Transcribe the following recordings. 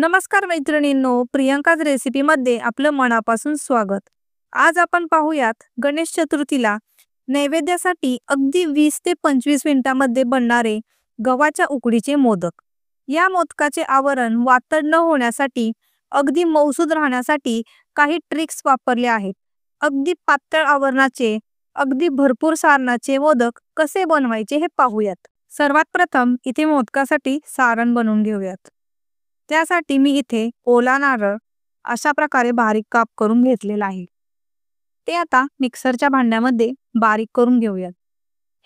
नमस्कार मैत्रिणींनो, प्रियंकाज रेसिपीमध्ये आपलं मनापासून स्वागत। आज आपण पाहूयात गणेश चतुर्थीला नैवेद्यासाठी अगदी 20 ते 25 मिनिटांमध्ये बनणारे गव्हाच्या उकडीचे मोदक। या मोदकाचे आवरण वातड न होण्यासाठी अगदी मऊसूद राहण्यासाठी काही ट्रिक्स वापरले आहेत। अगदी पातळ आवरणाचे अगदी भरपूर सारणाचे मोदक कसे बनवायचे हे पाहूयात। सर्वात प्रथम इथे मोदकासाठी सारण बनवून घेऊयात। त्यासाठी मी इथे ओला नारळ अशा प्रकारे बारीक काप करून घेतलेला आहे। ते आता मिक्सरच्या भांड्यामध्ये बारीक करून घेऊयात।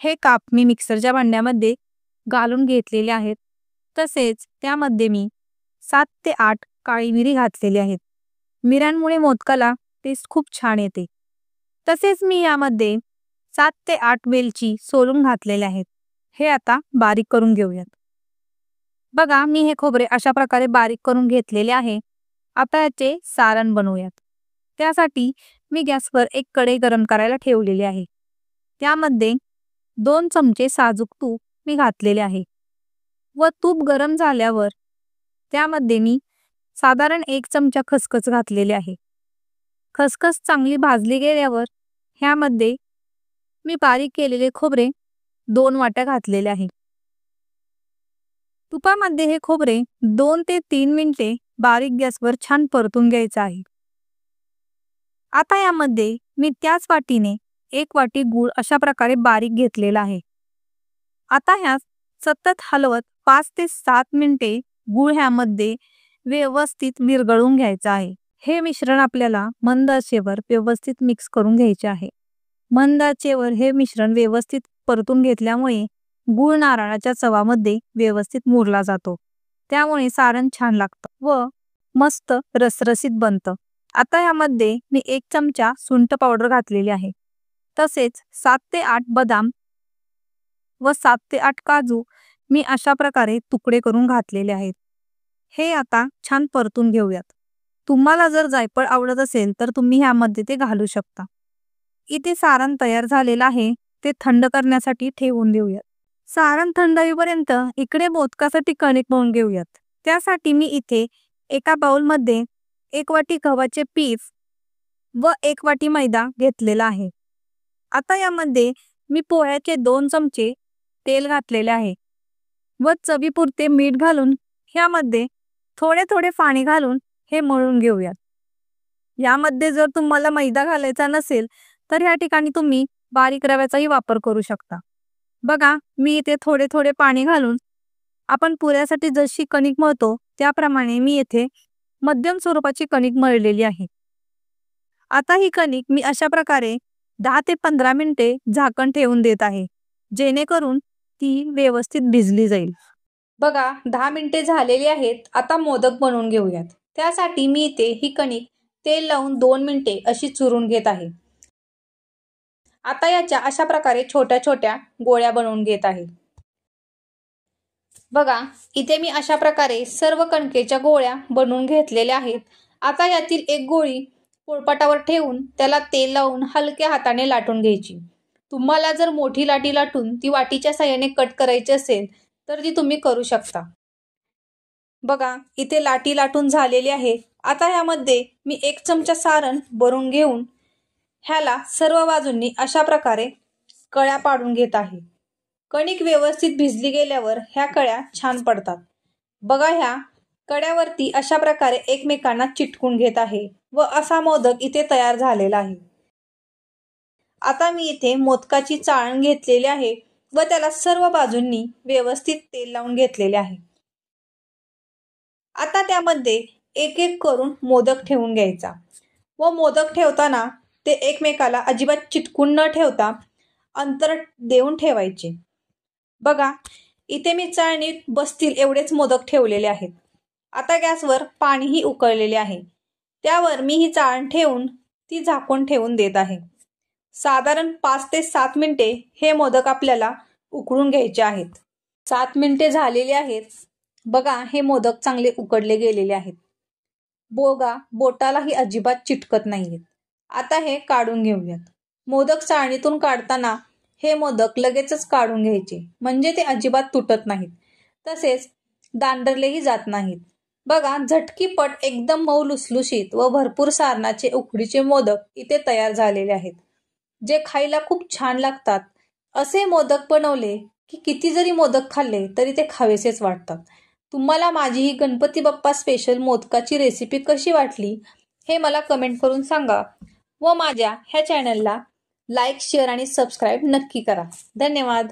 हे काप मी मिक्सरच्या भांड्यामध्ये घालून घेतलेले आहेत। तसेच त्यामध्ये मी 7 ते 8 काळी मिरी घातलेली आहेत। मिऱ्यांमुळे मोदकाला टेस्ट खूप छान येते। तसेच मी यामध्ये 7 ते 8 वेलची सोलून घातलेले आहेत। हे आता बारीक करून घेऊयात। बघा, मी हे खोबरे अशा प्रकारे बारीक करून घेतलेले आहे। आता याचे सारण बनवूयात। त्यासाठी मी गॅसवर एक कढई गरम करायला ठेवलेली आहे। त्यामध्ये 2 चमचे साजूक तूप मी घातलेले आहे व तूप गरम झाल्यावर त्यामध्ये मी साधारण 1 चमचा खसखस घातलेले आहे। खसखस चांगली भाजली गेल्यावर ह्यामध्ये मी बारीक केलेले खोबरे 2 वाट्या घातलेले आहे। तुपामध्ये हे खोबरे 2 ते 3 मिनिटे बारीक गॅसवर छान परतून घ्यायचे आहे। आता यामध्ये मी त्याच वाटीने 1 वाटी गूळ अशा प्रकारे बारीक घेतलेला आहे। आता ह्यास सतत हलवत 5 ते 7 मिनिटे गूळ ह्यामध्ये व्यवस्थित विरघळून घ्यायचा आहे। हे मिश्रण आपल्याला मंद आचेवर व्यवस्थित मिक्स करून घ्यायचे आहे। मंद आचेवर हे मिश्रण व्यवस्थित परतून घेतल्यामुळे गूळ नारळाच्या चवामध्ये व्यवस्थित मुरला जातो। त्यामुळे सारण छान लागतं व मस्त रसरशीत बनतं। आता यामध्ये मी 1 चमचा सुंठ पावडर घातलेली आहे। तसेच 7 ते 8 बदाम व 7 ते 8 काजू मी अशा प्रकारे तुकडे करून घातलेले आहेत। हे आता छान परतून घेऊयात। तुम्हाला जर जायफळ आवडत असेल तर तुम्ही ह्यामध्ये ते घालू शकता। इथे सारण तयार झालेलं आहे, ते थंड करण्यासाठी ठेवून देऊयात। सारण थंड होईपर्यंत इकडे मोदकासाठी कणिक मळून घेऊयात। त्यासाठी मी इथे एका बाउलमध्ये 1 वाटी गव्हाचे पीठ व 1 वाटी मैदा घेतलेला आहे। आता यामध्ये मी पोह्याचे 2 चमचे तेल घातलेले आहे व चवीपुरते मीठ घालून ह्यामध्ये थोडे थोडे पाणी घालून हे मळून घेऊयात। यामध्ये जर तुम्हाला मैदा घालायचा नसेल तर या ठिकाणी तुम्ही बारीक रव्याचाही वापर करू शकता। बघा, मी इथे थोडे थोडे पाणी घालून आपण पुऱ्यासाठी जशी कणिक मळतो त्याप्रमाणे मी इथे मध्यम स्वरूपाची कणिक मळलेली आहे। आता ही कणिक मी अशा प्रकारे 10 ते 15 मिनिटे झाकण ठेवून देत आहे, जेणेकरून ती व्यवस्थित भिजली जाईल। बघा, 10 मिनिटे झालेली आहेत। आता मोदक बनवून घेऊयात। त्यासाठी मी इथे ही कणिक तेल लावून 2 मिनिटे अशी चुरून घेत आहे। आता याच्या अशा प्रकारे छोट्या छोट्या गोळ्या बनवून घेत आहे। बघा, इथे मी अशा प्रकारे सर्व कणकेच्या गोळ्या बनवून घेतलेल्या आहेत। आता यातील एक गोळी पोळपाटावर ठेवून त्याला तेल लावून हलक्या हाताने लाटून घ्यायची। तुम्हाला जर मोठी लाटी लाटून ती वाटीच्या साहाय्याने कट करायची असेल तर ती तुम्ही करू शकता। बघा, इथे लाटी लाटून झालेली आहे। आता यामध्ये मी 1 चमचा सारण भरून घेऊन ह्याला सर्व बाजूंनी अशा प्रकारे कळ्या पाडून घेत आहे। कणिक व्यवस्थित भिजली गेल्यावर ह्या कळ्या छान पडतात। बघा, ह्या कड्यावरती अशा प्रकारे एकमेकांना चिटकून घेत आहे व असा मोदक इथे तयार झालेला आहे। आता मी इथे मोदकाची चाळण घेतलेली आहे व त्याला सर्व बाजूंनी व्यवस्थित तेल लावून घेतलेले आहे। आता त्यामध्ये एक एक करून मोदक ठेवून घ्यायचा व मोदक ठेवताना ते एकमेकाला अजिबात चिटकून न ठेवता अंतर देऊन ठेवायचे। बघा, इथे मी चाळणीत बसतील एवढेच मोदक ठेवलेले आहेत। आता गॅसवर पाणीही उकळलेले आहे, त्यावर मी ही चाळण ठेवून ती झाकून ठेवून देत आहे। साधारण 5 ते 7 मिनिटे हे मोदक आपल्याला उकळून घ्यायचे आहेत। 7 मिनिटे झालेली आहेत। बघा, हे मोदक चांगले उकडले गेलेले आहेत। बघा, बोटालाही अजिबात चिटकत नाहीयेत। आता हे काढून घेऊयात। मोदक चाळणीतून काढताना हे मोदक लगेचच काढून घ्यायचे, म्हणजे ते अजिबात तुटत नाहीत, तसेच दांडरलेही जात नाहीत। बघा, झटकीपट एकदम मऊ लुसलुशीत व भरपूर सारणाचे उकडीचे मोदक इथे तयार झालेले आहेत, जे खायला खूप छान लागतात. असे मोदक बनवले की किती जरी मोदक खाल्ले तरी ते खावेसेच वाटतात. तुम्हाला माझी ही गणपती बाप्पा स्पेशल मोदकाची रेसिपी कशी वाटली हे मला कमेंट करून सांगा व माझ्या ह्या चॅनलला लाईक, शेअर आणि सबस्क्राईब नक्की करा. धन्यवाद.